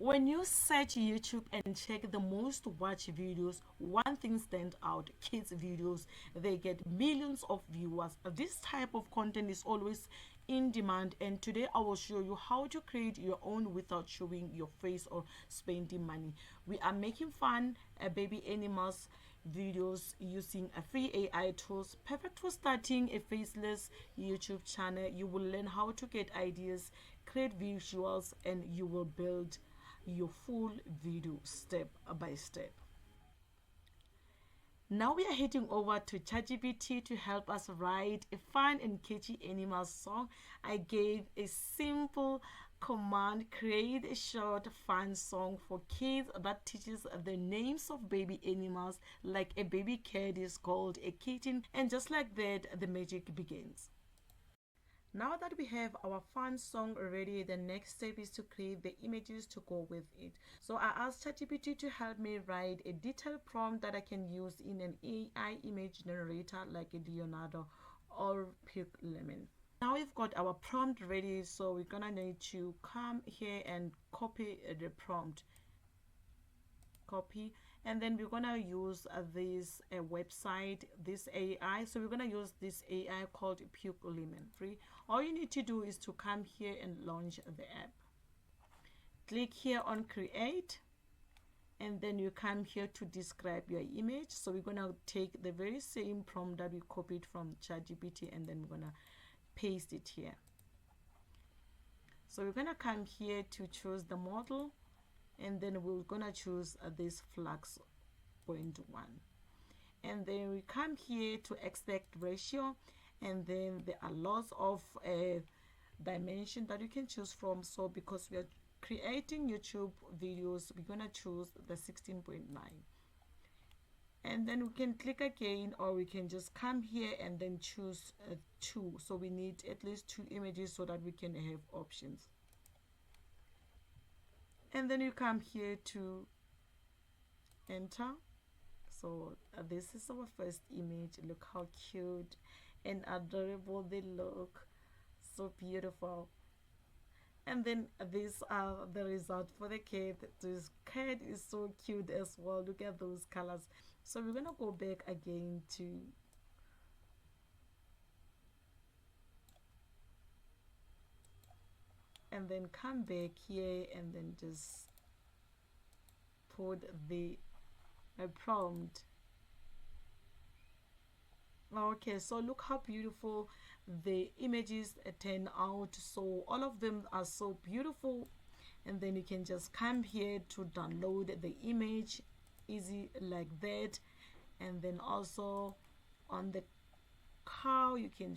When you search YouTube and check the most watched videos, one thing stands out: kids videos. They get millions of viewers. This type of content is always in demand, and today I will show you how to create your own without showing your face or spending money. We are making fun baby animals videos using a free AI tools, perfect for starting a faceless YouTube channel. You will learn how to get ideas, create visuals, and you will build your full video step by step. Now we are heading over to ChatGPT to help us write a fun and catchy animal song. I gave a simple command: create a short fun song for kids that teaches the names of baby animals, like a baby cat is called a kitten, and just like that the magic begins. Now that we have our fun song ready, the next step is to create the images to go with it. So I asked ChatGPT to help me write a detailed prompt that I can use in an AI image generator like a Leonardo or Lemon. Now we've got our prompt ready, so we're gonna need to come here and copy the prompt. Copy, and then we're gonna use this website, this AI. So we're gonna use this AI called Lemon free. All you need to do is to come here and launch the app. Click here on create, and then you come here to describe your image. So we're gonna take the very same prompt that we copied from ChatGPT, and then we're gonna paste it here. So we're gonna come here to choose the model, and then we're gonna choose this flux 0.1, and then we come here to aspect ratio, and then there are lots of dimension that you can choose from. So because we are creating YouTube videos, we're gonna choose the 16.9, and then we can click again, or we can just come here and then choose 2. So we need at least 2 images so that we can have options. And then you come here to enter. So this is our first image. Look how cute and adorable they look, so beautiful. And then these are the result for the cat. This cat is so cute as well. Look at those colors. So we're gonna go back again to and then come back here and then just put the prompt. Okay, so look how beautiful the images turn out. So all of them are so beautiful, and then you can just come here to download the image, easy like that. And then also on the cow, you can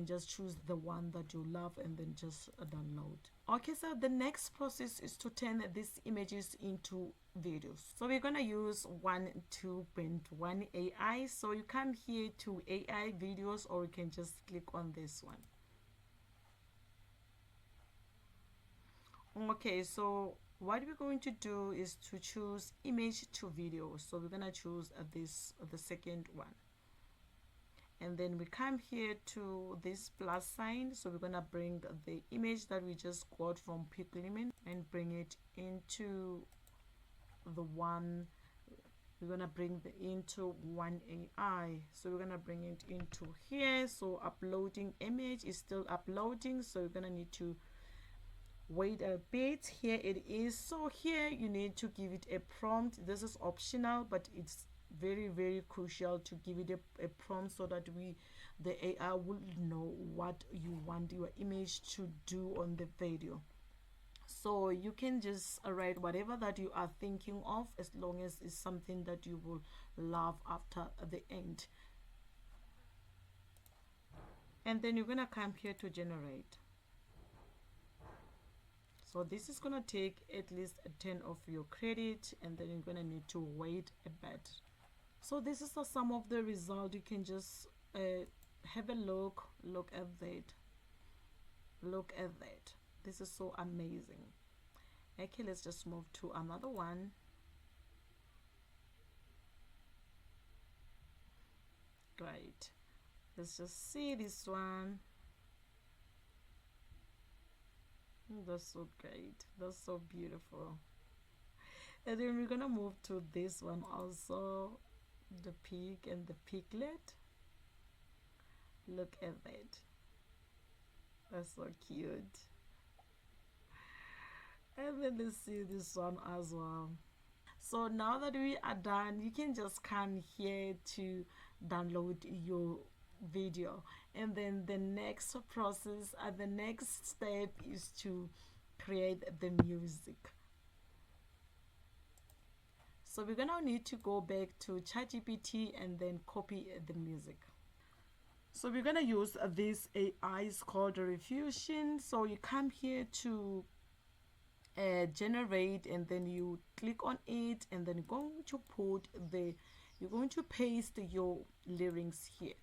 just choose the one that you love and then just download. Okay, so the next process is to turn these images into videos. So we're gonna use 1.2.1 AI. So you come here to AI videos, or you can just click on this one. Okay, so what we're going to do is to choose image to video. So we're gonna choose the second one, and then we come here to this plus sign. So we're gonna bring the image that we just got from Lemon and bring it into the one. We're gonna bring the into one AI. So we're gonna bring it into here. So uploading image is still uploading, so you're gonna need to wait a bit. Here it is. So here you need to give it a prompt. This is optional, but it's very crucial to give it a prompt so that the AI will know what you want your image to do on the video. So you can just write whatever that you are thinking of, as long as it's something that you will love after the end. And then you're gonna come here to generate. So this is gonna take at least 10 of your credit, and then you're gonna need to wait a bit. So this is some of the result. You can just have a look at that. Look at that. This is so amazing. Okay, let's just move to another one. Great. Let's just see this one. That's so great. That's so beautiful. And then we're gonna move to this one also, the pig and the piglet. Look at that. That's so cute. And then let's see this one as well. So now that we are done, you can just come here to download your video, and then the next process the next step is to create the music. So we're gonna need to go back to ChatGPT and then copy the music. So we're gonna use this AI is called Refusion. So you come here to generate, and then you click on it, and then you're going to paste your lyrics here.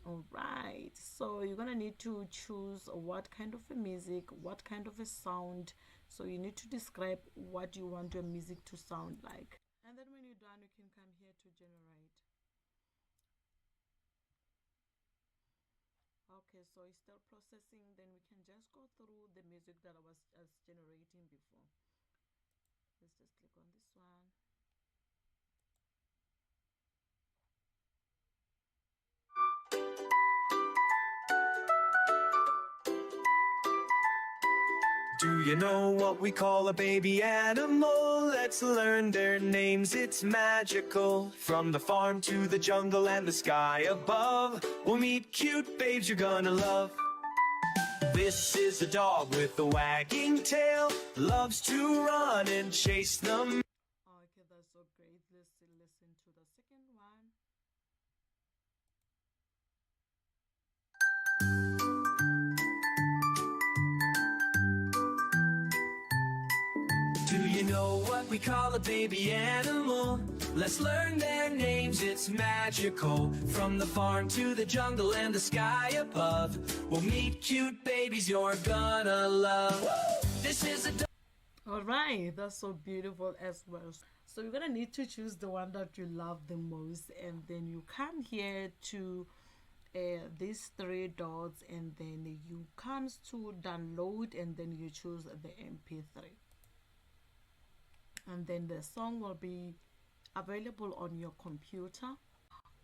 All right, so you're gonna need to choose what kind of a music, what kind of a sound. So you need to describe what you want your music to sound like, and then when you're done you can come here to generate. Okay, so it's still processing. Then we can just go through the music that I was just generating before. Let's just click on this one. Do you know what we call a baby animal? Let's learn their names, it's magical. From the farm to the jungle and the sky above, we'll meet cute babes you're gonna love. This is a dog with a wagging tail, loves to run and chase them. Okay, that's so great. Let's listen to the second one. Do you know what we call a baby animal? Let's learn their names, it's magical. From the farm to the jungle and the sky above, we'll meet cute babies you're gonna love. This is a All right, that's so beautiful as well. So you're gonna need to choose the one that you love the most, and then you come here to these three dots, and then you comes to download, and then you choose the mp3, and then the song will be available on your computer.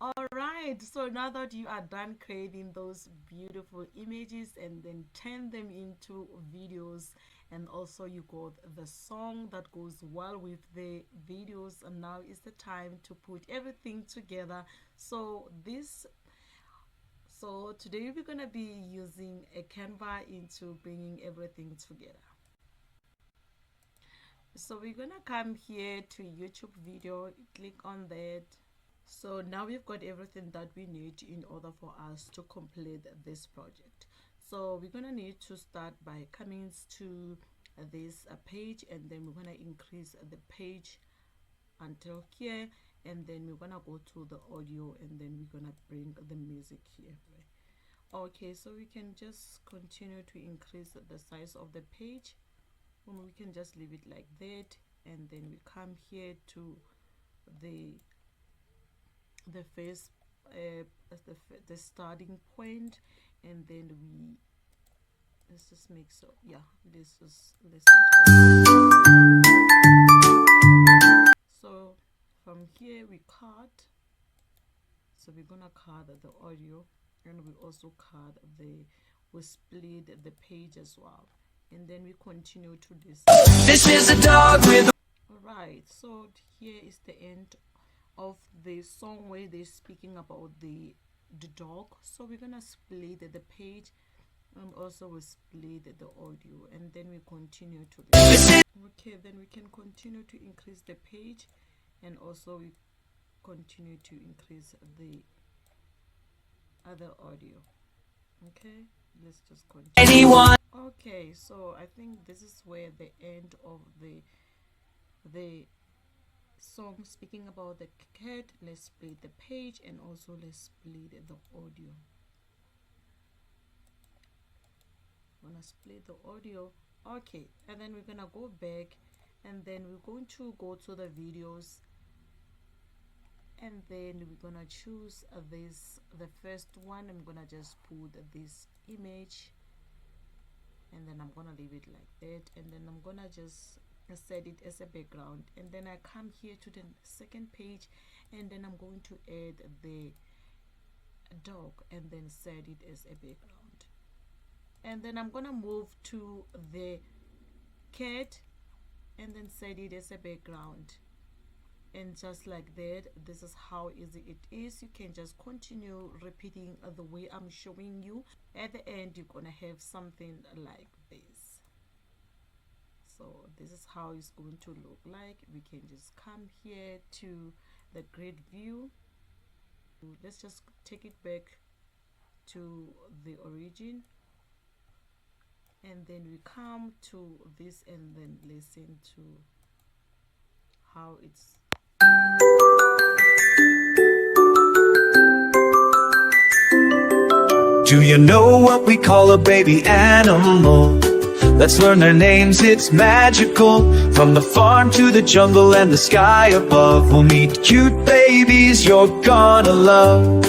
All right, so now that you are done creating those beautiful images and then turn them into videos, and also you got the song that goes well with the videos, and now is the time to put everything together. So today we're gonna be using a Canva into bringing everything together. So we're gonna come here to YouTube video, click on that. So now we've got everything that we need in order for us to complete this project. So we're gonna need to start by coming to this page, and then we're gonna increase the page until here, and then we're gonna go to the audio, and then we're gonna bring the music here. Okay, so we can just continue to increase the size of the page, and we can just leave it like that, and then we come here to the face as the starting point, and then let's just make so yeah let's just listen to so from here we cut. So we're gonna cut the audio, and we also cut we split the page as well, and then we continue to This is a dog with. all right, so here is the end of the song where they're speaking about the dog. So we're gonna split the page, and also we split the audio, and then we continue to okay, then we can continue to increase the page, and also we continue to increase the other audio. Okay, let's just continue. Anyone. Okay, so I think this is where the end of the song speaking about the cat. Let's split the page, and also let's split the audio. I'm gonna split the audio. Okay, and then we're gonna go back, and then we're going to go to the videos, and then we're gonna choose the first one. I'm gonna just put this image, and then I'm gonna leave it like that, and then I'm gonna just set it as a background, and then I come here to the second page, and then I'm going to add the dog and then set it as a background, and then I'm gonna move to the cat and then set it as a background. And just like that, this is how easy it is. You can just continue repeating the way I'm showing you. At the end, you're gonna have something like this. So this is how it's going to look like. We can just come here to the grid view. Let's just take it back to the origin, and then we come to this and then listen to how it's. Do you know what we call a baby animal? Let's learn their names, it's magical. From the farm to the jungle and the sky above, we'll meet cute babies you're gonna love.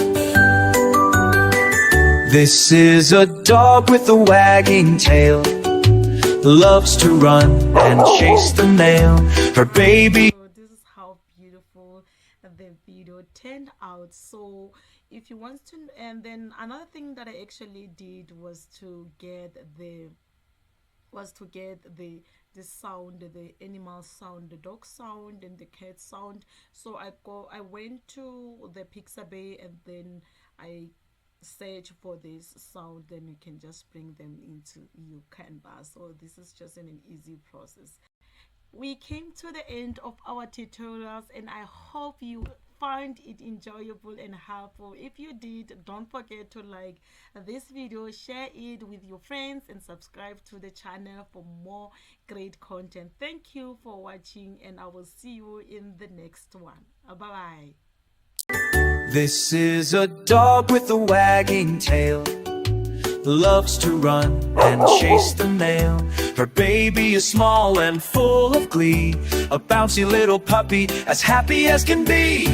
This is a dog with a wagging tail, loves to run and chase the mail. Her baby. So this is how beautiful the video turned out. So if you want to, and then another thing that I actually did was to get the sound, the animal sound, the dog sound and the cat sound. So I went to the Pixabay and then I search for this sound, then you can just bring them into your Canva. So this is just an easy process. We came to the end of our tutorials, and I hope you find it enjoyable and helpful. If you did, don't forget to like this video, share it with your friends, and subscribe to the channel for more great content. Thank you for watching, and I will see you in the next one. Bye bye. This is a dog with a wagging tail, loves to run and chase the mail. Her baby is small and full of glee, a bouncy little puppy as happy as can be.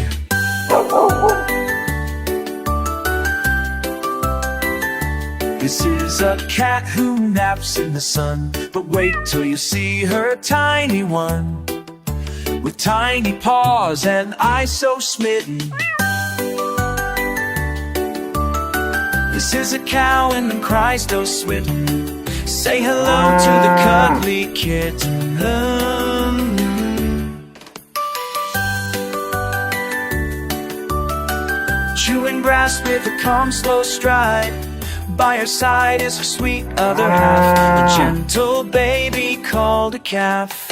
This is a cat who naps in the sun, but wait till you see her tiny one, with tiny paws and eyes so smitten. This is a cow and cries no switten. Say hello to the cuddly kitten. Chewing grass with a calm, slow stride. By her side is her sweet other half, a gentle baby called a calf.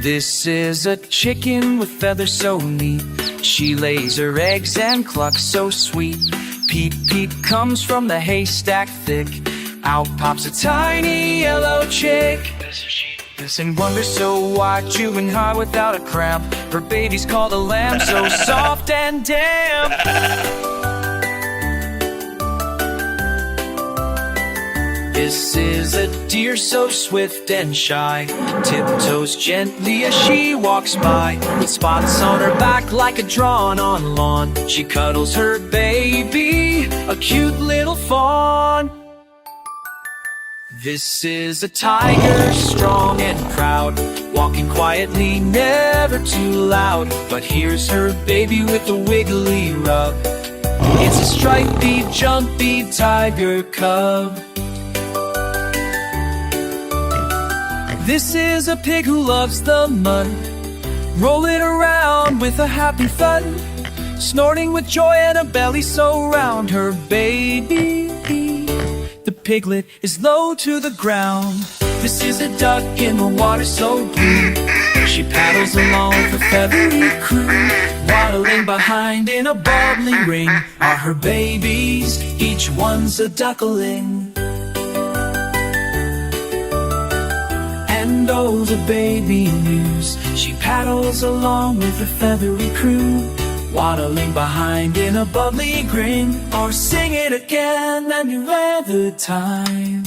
This is a chicken with feathers so neat. She lays her eggs and clucks so sweet. Peep, peep comes from the haystack thick. Out pops a tiny yellow chick. Listen, wonder so wide, chewing hard without a cramp. Her baby's called a lamb, so soft and damp. This is a deer so swift and shy, tiptoes gently as she walks by, with spots on her back like a drawn-on lawn. She cuddles her baby, a cute little fawn. This is a tiger, strong and proud, walking quietly, never too loud. But here's her baby with a wiggly rub. It's a stripy, jumpy tiger cub. This is a pig who loves the mud, rolling around with a happy thud, snorting with joy and a belly so round. Her baby, the piglet, is low to the ground. This is a duck in the water so blue. She paddles along with a feathery crew. Waddling behind in a bubbly ring are her babies, each one's a duckling. And oh, the baby news, she paddles along with a feathery crew. Waddling behind in a bubbly grin, or sing it again any other time.